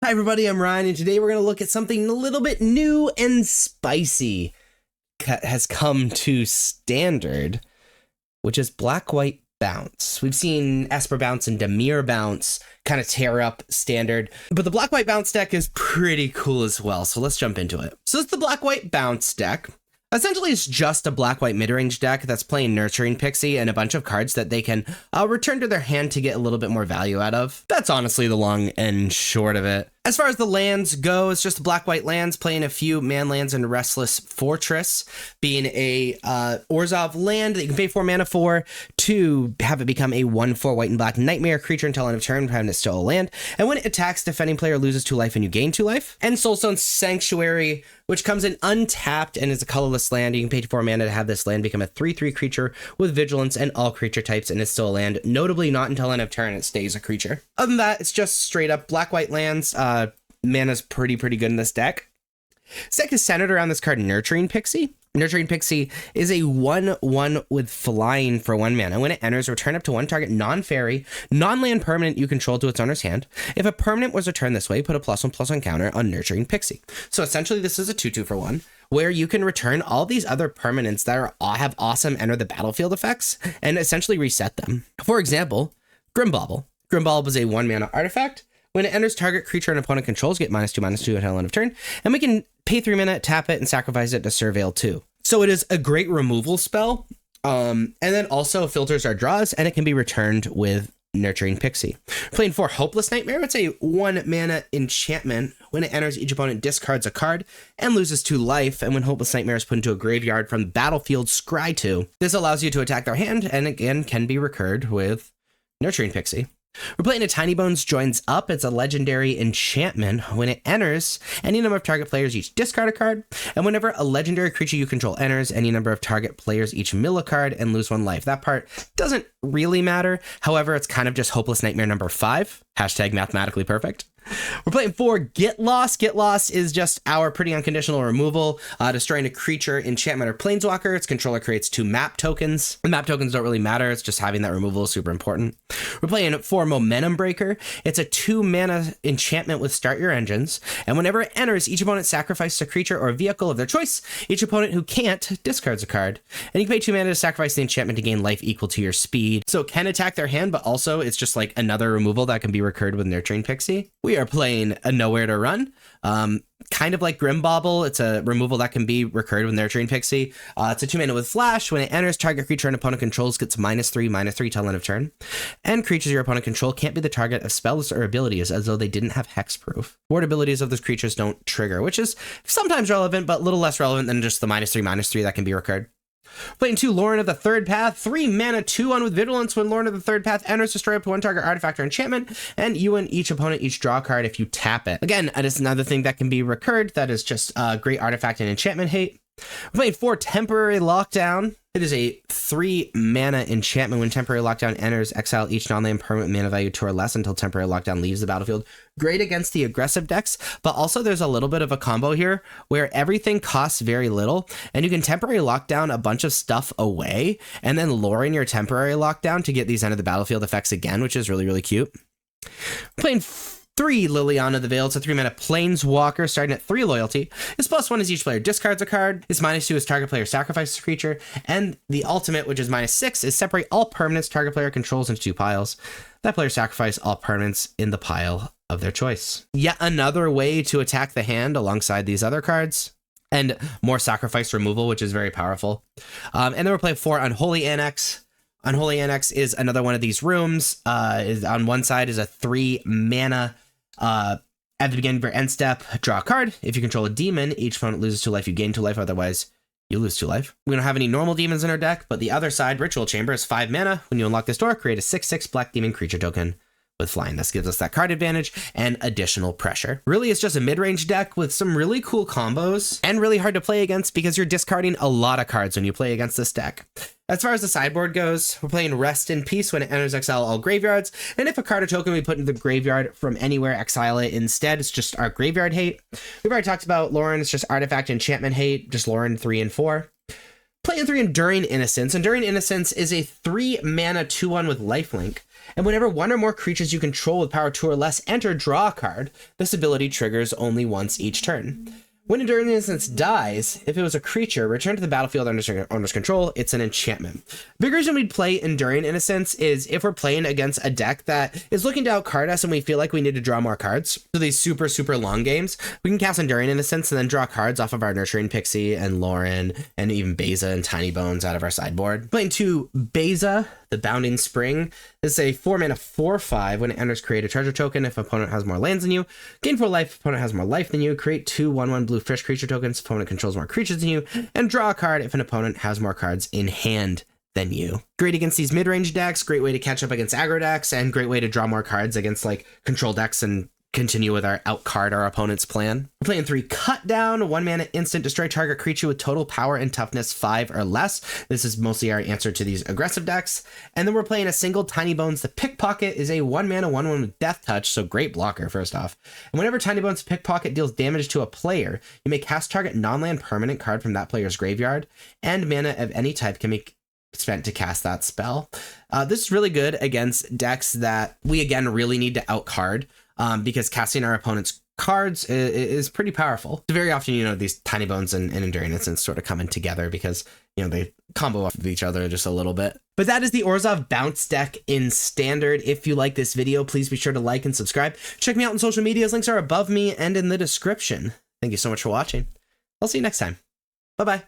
Hi everybody, I'm Ryan, and today we're going to look at something a little bit new and spicy has come to standard, which is Black-White Bounce. We've seen Esper Bounce and Dimir Bounce kind of tear up standard, but the Black-White Bounce deck is pretty cool as well, so let's jump into it. So it's the Black-White Bounce deck. Essentially, it's just a Black-White mid-range deck that's playing Nurturing Pixie and a bunch of cards that they can return to their hand to get a little bit more value out of. That's honestly the long and short of it. As far as the lands go, it's just Black-White lands, playing a few man lands and Restless Fortress, being a Orzhov land that you can pay 4 mana for to have it become a 1/4 white and black nightmare creature until end of turn, having it still a land. And when it attacks, defending player loses 2 life and you gain 2 life. And Soulstone Sanctuary, which comes in untapped and is a colorless land. You can pay 4 mana to have this land become a 3/3 creature with vigilance and all creature types, and it's still a land. Notably, not until end of turn it stays a creature. Other than that, it's just straight up Black-White lands. Mana's pretty good in this deck. This deck is centered around this card, Nurturing Pixie. Nurturing Pixie is a 1/1 with flying for 1 mana. When it enters, return up to 1 target non-fairy, non-land permanent you control to its owner's hand. If a permanent was returned this way, put a +1/+1 counter on Nurturing Pixie. So essentially, this is a 2/2 for 1, where you can return all these other permanents that have awesome enter the battlefield effects and essentially reset them. For example, Grimbauble. Grimbauble is a 1 mana artifact. When it enters, target creature an opponent controls get -2/-2 until end of turn, and we can pay 3 mana, tap it, and sacrifice it to Surveil 2. So it is a great removal spell, and then also filters our draws, and it can be returned with Nurturing Pixie. Playing 4 Hopeless Nightmare, it's a 1 mana enchantment. When it enters, each opponent discards a card and loses 2 life, and when Hopeless Nightmare is put into a graveyard from the battlefield, scry 2. This allows you to attack their hand, and again can be recurred with Nurturing Pixie. We're playing a Tiny Bones Joins Up. It's a legendary enchantment. When it enters, any number of target players each discard a card, and whenever a legendary creature you control enters, any number of target players each mill a card and lose 1 life. That part doesn't really matter. However, it's kind of just Hopeless Nightmare number 5. Hashtag mathematically perfect. We're playing 4 Get Lost. Get Lost is just our pretty unconditional removal, destroying a creature, enchantment, or planeswalker. Its controller creates 2 map tokens. The map tokens don't really matter. It's just having that removal is super important. We're playing 4 Momentum Breaker. It's a 2 mana enchantment with Start Your Engines. And whenever it enters, each opponent sacrifices a creature or a vehicle of their choice. Each opponent who can't discards a card. And you can pay 2 mana to sacrifice the enchantment to gain life equal to your speed. So it can attack their hand, but also it's just like another removal that can be recurred with Nurturing Pixie. We are playing a Nowhere to Run. Kind of like Grimbauble, it's a removal that can be recurred with Nurturing Pixie. It's a 2 mana with Flash. When it enters, target creature an opponent controls gets -3/-3 till end of turn. And creatures your opponent control can't be the target of spells or abilities as though they didn't have hexproof. Ward abilities of those creatures don't trigger, which is sometimes relevant, but a little less relevant than just the -3/-3 that can be recurred. Playing 2 Lauren of the Third Path, 3 mana, 2/1 with Vigilance. When Lauren of the Third Path enters, destroy up to 1 target artifact or enchantment, and you and each opponent each draw a card if you tap it. Again, that is another thing that can be recurred. That is just great artifact and enchantment hate. We're playing 4 Temporary Lockdown. It is a 3 mana enchantment. When Temporary Lockdown enters, exile each non-land permanent mana value 2 or less until Temporary Lockdown leaves the battlefield. Great against the aggressive decks, but also there's a little bit of a combo here where everything costs very little, and you can Temporary Lockdown a bunch of stuff away, and then lure in your Temporary Lockdown to get these end of the battlefield effects again, which is really cute. Playing 3 Liliana the Veil. It's a 3 mana planeswalker starting at 3 loyalty. Its +1 is each player discards a card. Its -2 is target player sacrifices a creature. And the ultimate, which is -6, is separate all permanents target player controls into 2 piles. That player sacrifice all permanents in the pile of their choice. Yet another way to attack the hand alongside these other cards. And more sacrifice removal, which is very powerful. And then we're playing 4 Unholy Annex. Unholy Annex is another one of these rooms. On one side is a 3 mana. At the beginning of your end step, draw a card. If you control a demon, each opponent loses 2 life. You gain 2 life. Otherwise, you lose 2 life. We don't have any normal demons in our deck, but the other side, Ritual Chamber, is 5 mana. When you unlock this door, create a 6/6 black demon creature token with flying. This gives us that card advantage and additional pressure. Really, it's just a mid-range deck with some really cool combos and really hard to play against because you're discarding a lot of cards when you play against this deck. As far as the sideboard goes, we're playing Rest in Peace. When it enters, exile all graveyards. And if a card or token we put into the graveyard from anywhere, exile it instead. It's just our graveyard hate. We've already talked about Lauren. It's just artifact enchantment hate, just Lauren 3 and 4. Playing 3 Enduring Innocence. Enduring Innocence is a 3 mana 2/1 with lifelink. And whenever one or more creatures you control with power 2 or less enter, draw a card. This ability triggers only once each turn. When Enduring Innocence dies, if it was a creature, return to the battlefield under owner's control. It's an enchantment. Big reason we'd play Enduring Innocence is if we're playing against a deck that is looking to outcard us and we feel like we need to draw more cards. So these super, super long games, we can cast Enduring Innocence and then draw cards off of our Nurturing Pixie and Lauren and even Beza and Tiny Bones out of our sideboard. Playing 2 Beza, the Bounding Spring. This is a 4 mana 4/5. When it enters, create a treasure token. If opponent has more lands than you, gain 4 life. If opponent has more life than you, create 2 1/1 blue fish creature tokens. If opponent controls more creatures than you, and draw a card if an opponent has more cards in hand than you. Great against these mid-range decks, great way to catch up against aggro decks, and great way to draw more cards against like control decks and continue with our outcard our opponent's plan. We're playing 3 Cut Down, 1 mana instant, destroy target creature with total power and toughness 5 or less. This is mostly our answer to these aggressive decks. And then we're playing a single Tiny Bones. The Pickpocket is a 1 mana 1/1 with Death Touch, so great blocker first off. And whenever Tiny Bones Pickpocket deals damage to a player, you may cast target non-land permanent card from that player's graveyard, and mana of any type can be spent to cast that spell. This is really good against decks that we again really need to outcard. Because casting our opponent's cards is pretty powerful. So very often, these Tiny Bones and Enduring Innocence sort of coming together because, they combo off of each other just a little bit. But that is the Orzhov Bounce deck in Standard. If you like this video, please be sure to like and subscribe. Check me out on social medias. Links are above me and in the description. Thank you so much for watching. I'll see you next time. Bye-bye.